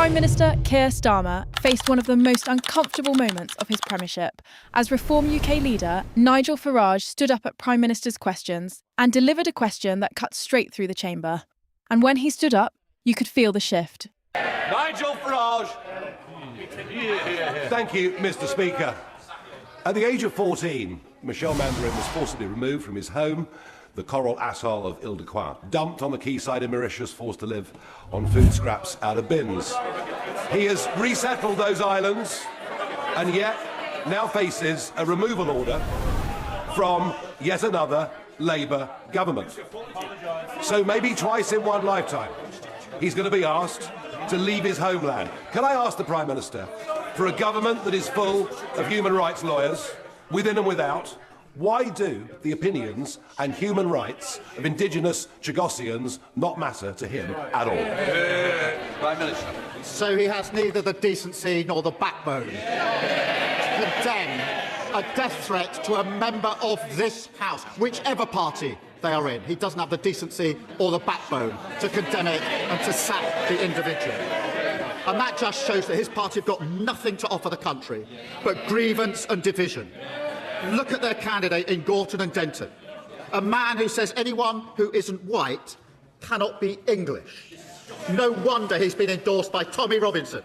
Prime Minister Keir Starmer faced one of the most uncomfortable moments of his premiership as Reform UK leader Nigel Farage stood up at Prime Minister's questions and delivered a question that cut straight through the chamber. And when he stood up, you could feel the shift. Nigel Farage. Thank you, Mr. Speaker. At the age of 14, Michel Mandarin was forcibly removed from his home, the coral atoll of Ile-de-Quoi, dumped on the quayside in Mauritius, forced to live on food scraps out of bins. He has resettled those islands and yet now faces a removal order from yet another Labour government. So maybe twice in one lifetime, he's going to be asked to leave his homeland. Can I ask the Prime Minister, for a government that is full of human rights lawyers, within and without, why do the opinions and human rights of indigenous Chagossians not matter to him at all? Prime Minister. So he has neither the decency nor the backbone to condemn a death threat to a member of this House, whichever party they are in. He doesn't have the decency or the backbone to condemn it and to sack the individual. And that just shows that his party have got nothing to offer the country but grievance and division. Look at their candidate in Gorton and Denton, a man who says anyone who isn't white cannot be English. No wonder he's been endorsed by Tommy Robinson.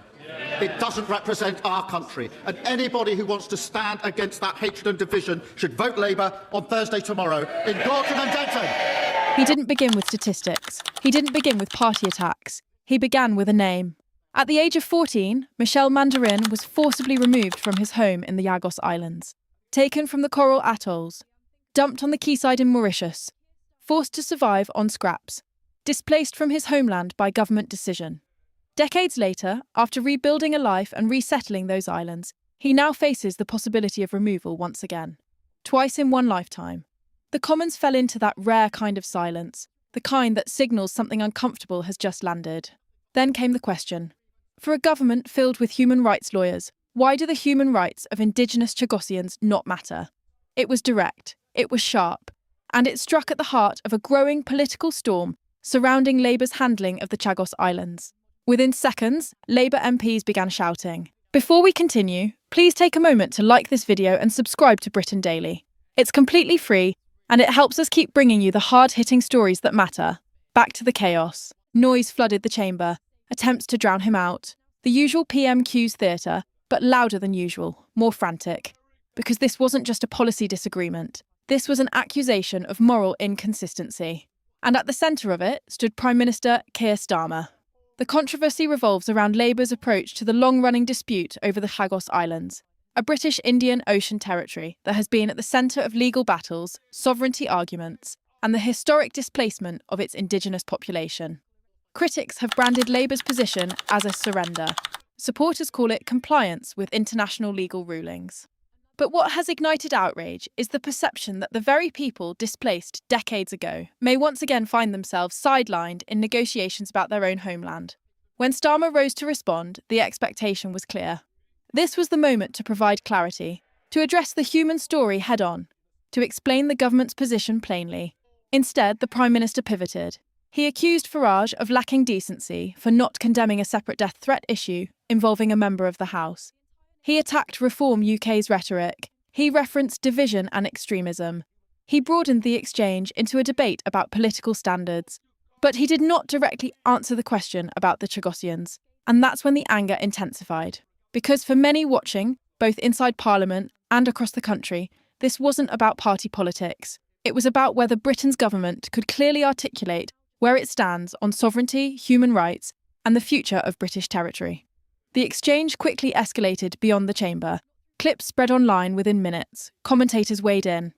It doesn't represent our country, and anybody who wants to stand against that hatred and division should vote Labour on Thursday tomorrow in Gorton and Denton. He didn't begin with statistics. He didn't begin with party attacks. He began with a name. At the age of 14, Michel Mandarin was forcibly removed from his home in the Chagos Islands, taken from the coral atolls, dumped on the quayside in Mauritius, forced to survive on scraps, displaced from his homeland by government decision. Decades later, after rebuilding a life and resettling those islands, he now faces the possibility of removal once again. Twice in one lifetime. The Commons fell into that rare kind of silence, the kind that signals something uncomfortable has just landed. Then came the question. For a government filled with human rights lawyers, why do the human rights of indigenous Chagossians not matter? It was direct, it was sharp, and it struck at the heart of a growing political storm surrounding Labour's handling of the Chagos Islands. Within seconds, Labour MPs began shouting. Before we continue, please take a moment to like this video and subscribe to Britain Daily. It's completely free, and it helps us keep bringing you the hard-hitting stories that matter. Back to the chaos. Noise flooded the chamber, attempts to drown him out. The usual PMQ's theatre, but louder than usual, more frantic. Because this wasn't just a policy disagreement. This was an accusation of moral inconsistency. And at the centre of it stood Prime Minister Keir Starmer. The controversy revolves around Labour's approach to the long-running dispute over the Chagos Islands, a British Indian Ocean territory that has been at the centre of legal battles, sovereignty arguments, and the historic displacement of its indigenous population. Critics have branded Labour's position as a surrender. Supporters call it compliance with international legal rulings. But what has ignited outrage is the perception that the very people displaced decades ago may once again find themselves sidelined in negotiations about their own homeland. When Starmer rose to respond, the expectation was clear. This was the moment to provide clarity, to address the human story head-on, to explain the government's position plainly. Instead, the Prime Minister pivoted. He accused Farage of lacking decency for not condemning a separate death threat issue involving a member of the House. He attacked Reform UK's rhetoric. He referenced division and extremism. He broadened the exchange into a debate about political standards. But he did not directly answer the question about the Chagossians. And that's when the anger intensified. Because for many watching, both inside Parliament and across the country, this wasn't about party politics. It was about whether Britain's government could clearly articulate where it stands on sovereignty, human rights, and the future of British territory. The exchange quickly escalated beyond the chamber. Clips spread online within minutes. Commentators weighed in.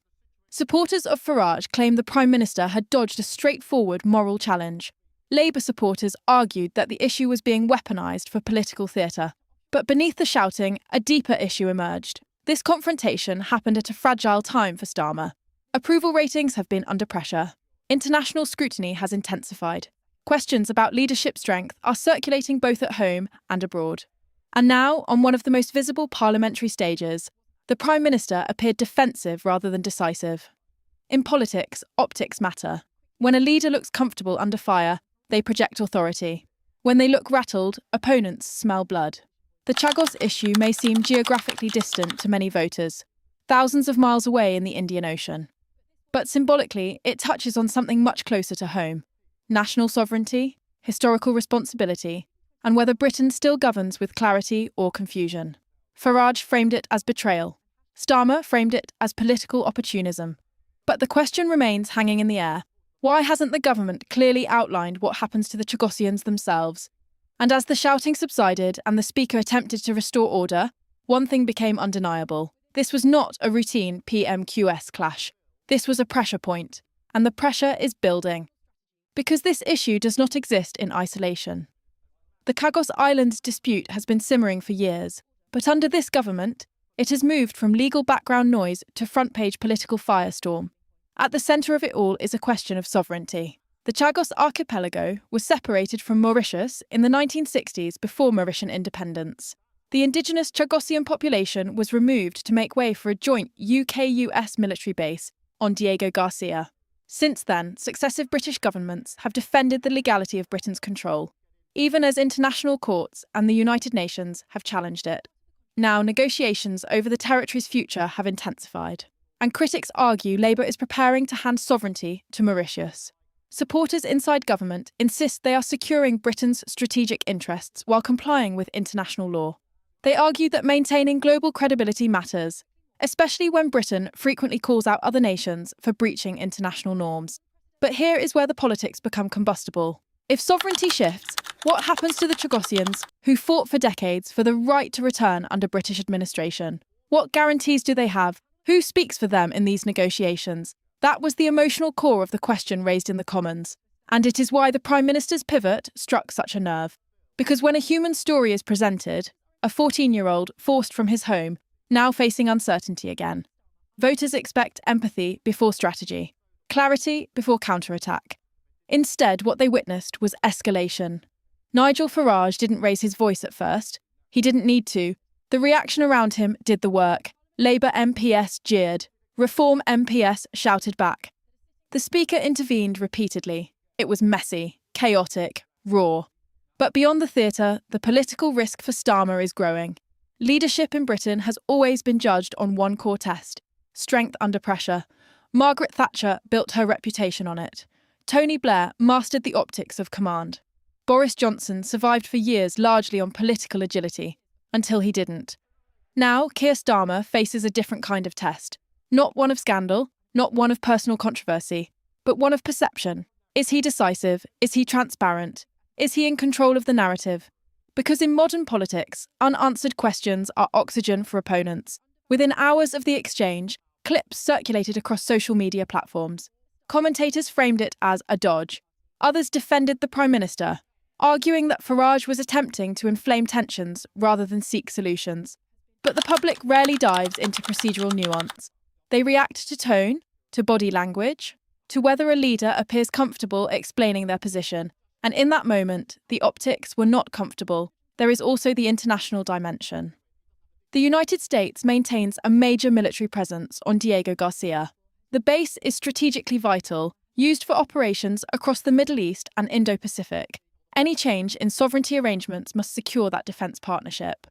Supporters of Farage claimed the Prime Minister had dodged a straightforward moral challenge. Labour supporters argued that the issue was being weaponised for political theatre. But beneath the shouting, a deeper issue emerged. This confrontation happened at a fragile time for Starmer. Approval ratings have been under pressure. International scrutiny has intensified. Questions about leadership strength are circulating both at home and abroad. And now, on one of the most visible parliamentary stages, the Prime Minister appeared defensive rather than decisive. In politics, optics matter. When a leader looks comfortable under fire, they project authority. When they look rattled, opponents smell blood. The Chagos issue may seem geographically distant to many voters, thousands of miles away in the Indian Ocean. But symbolically, it touches on something much closer to home: national sovereignty, historical responsibility, and whether Britain still governs with clarity or confusion. Farage framed it as betrayal. Starmer framed it as political opportunism. But the question remains hanging in the air: why hasn't the government clearly outlined what happens to the Chagossians themselves? And as the shouting subsided and the Speaker attempted to restore order, one thing became undeniable. This was not a routine PMQS clash. This was a pressure point, and the pressure is building. Because this issue does not exist in isolation. The Chagos Islands dispute has been simmering for years, but under this government, it has moved from legal background noise to front-page political firestorm. At the centre of it all is a question of sovereignty. The Chagos archipelago was separated from Mauritius in the 1960s before Mauritian independence. The indigenous Chagossian population was removed to make way for a joint UK-US military base on Diego Garcia. Since then, successive British governments have defended the legality of Britain's control, even as international courts and the United Nations have challenged it. Now, negotiations over the territory's future have intensified, and critics argue Labour is preparing to hand sovereignty to Mauritius. Supporters inside government insist they are securing Britain's strategic interests while complying with international law. They argue that maintaining global credibility matters, especially when Britain frequently calls out other nations for breaching international norms. But here is where the politics become combustible. If sovereignty shifts, what happens to the Chagossians, who fought for decades for the right to return under British administration? What guarantees do they have? Who speaks for them in these negotiations? That was the emotional core of the question raised in the Commons, and it is why the Prime Minister's pivot struck such a nerve. Because when a human story is presented, a 14-year-old forced from his home, now facing uncertainty again, voters expect empathy before strategy, clarity before counterattack. Instead, what they witnessed was escalation. Nigel Farage didn't raise his voice at first. He didn't need to. The reaction around him did the work. Labour MPs jeered. Reform MPs shouted back. The Speaker intervened repeatedly. It was messy, chaotic, raw. But beyond the theatre, the political risk for Starmer is growing. Leadership in Britain has always been judged on one core test: strength under pressure. Margaret Thatcher built her reputation on it. Tony Blair mastered the optics of command. Boris Johnson survived for years largely on political agility, until he didn't. Now, Keir Starmer faces a different kind of test. Not one of scandal, not one of personal controversy, but one of perception. Is he decisive? Is he transparent? Is he in control of the narrative? Because in modern politics, unanswered questions are oxygen for opponents. Within hours of the exchange, clips circulated across social media platforms. Commentators framed it as a dodge. Others defended the Prime Minister, arguing that Farage was attempting to inflame tensions rather than seek solutions. But the public rarely dives into procedural nuance. They react to tone, to body language, to whether a leader appears comfortable explaining their position. And in that moment, the optics were not comfortable. There is also the international dimension. The United States maintains a major military presence on Diego Garcia. The base is strategically vital, used for operations across the Middle East and Indo-Pacific. Any change in sovereignty arrangements must secure that defence partnership.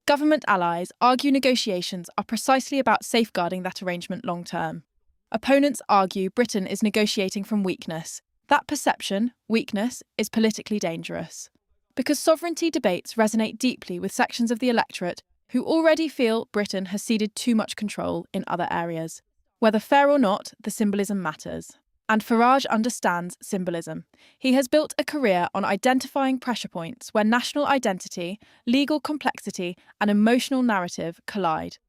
Government allies argue negotiations are precisely about safeguarding that arrangement long-term. Opponents argue Britain is negotiating from weakness. That perception, weakness, is politically dangerous. Because sovereignty debates resonate deeply with sections of the electorate who already feel Britain has ceded too much control in other areas. Whether fair or not, the symbolism matters. And Farage understands symbolism. He has built a career on identifying pressure points where national identity, legal complexity, and emotional narrative collide.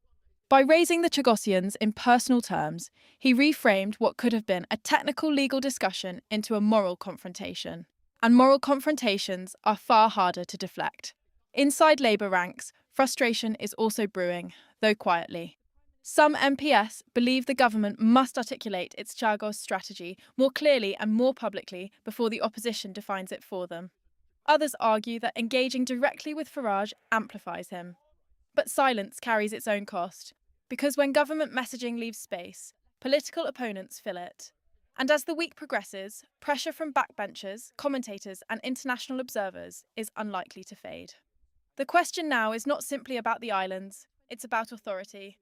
By raising the Chagossians in personal terms, he reframed what could have been a technical legal discussion into a moral confrontation. And moral confrontations are far harder to deflect. Inside Labour ranks, frustration is also brewing, though quietly. Some MPs believe the government must articulate its Chagos strategy more clearly and more publicly before the opposition defines it for them. Others argue that engaging directly with Farage amplifies him. But silence carries its own cost, because when government messaging leaves space, political opponents fill it. And as the week progresses, pressure from backbenchers, commentators, and international observers is unlikely to fade. The question now is not simply about the islands, it's about authority.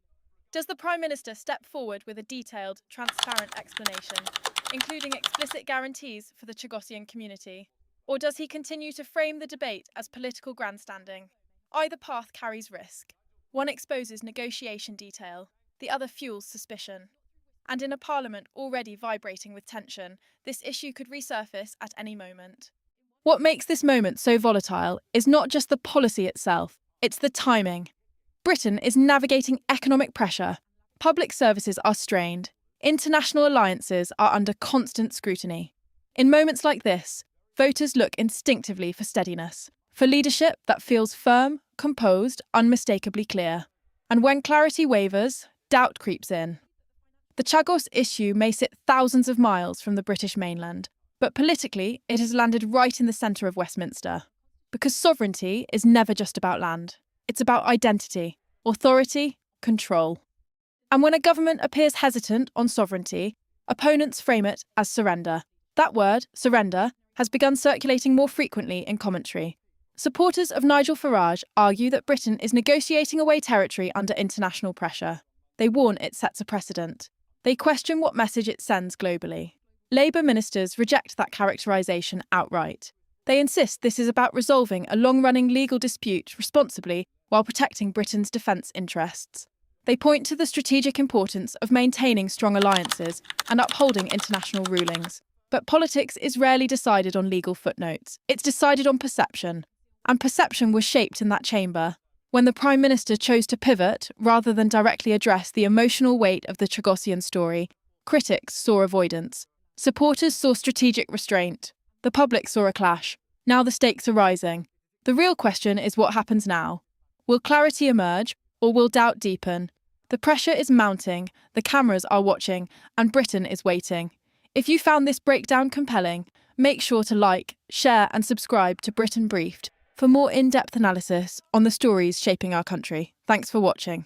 Does the Prime Minister step forward with a detailed, transparent explanation, including explicit guarantees for the Chagossian community? Or does he continue to frame the debate as political grandstanding? Either path carries risk. One exposes negotiation detail, the other fuels suspicion. And in a parliament already vibrating with tension, this issue could resurface at any moment. What makes this moment so volatile is not just the policy itself, it's the timing. Britain is navigating economic pressure, public services are strained, international alliances are under constant scrutiny. In moments like this, voters look instinctively for steadiness, for leadership that feels firm, composed, unmistakably clear. And when clarity wavers, doubt creeps in. The Chagos issue may sit thousands of miles from the British mainland, but politically it has landed right in the centre of Westminster. Because sovereignty is never just about land. It's about identity, authority, control. And when a government appears hesitant on sovereignty, opponents frame it as surrender. That word, surrender, has begun circulating more frequently in commentary. Supporters of Nigel Farage argue that Britain is negotiating away territory under international pressure. They warn it sets a precedent. They question what message it sends globally. Labour ministers reject that characterisation outright. They insist this is about resolving a long-running legal dispute responsibly while protecting Britain's defence interests. They point to the strategic importance of maintaining strong alliances and upholding international rulings. But politics is rarely decided on legal footnotes. It's decided on perception. And perception was shaped in that chamber. When the Prime Minister chose to pivot rather than directly address the emotional weight of the Chagossian story, critics saw avoidance. Supporters saw strategic restraint. The public saw a clash. Now the stakes are rising. The real question is what happens now. Will clarity emerge, or will doubt deepen? The pressure is mounting, the cameras are watching, and Britain is waiting. If you found this breakdown compelling, make sure to like, share, and subscribe to Britain Briefed for more in-depth analysis on the stories shaping our country. Thanks for watching.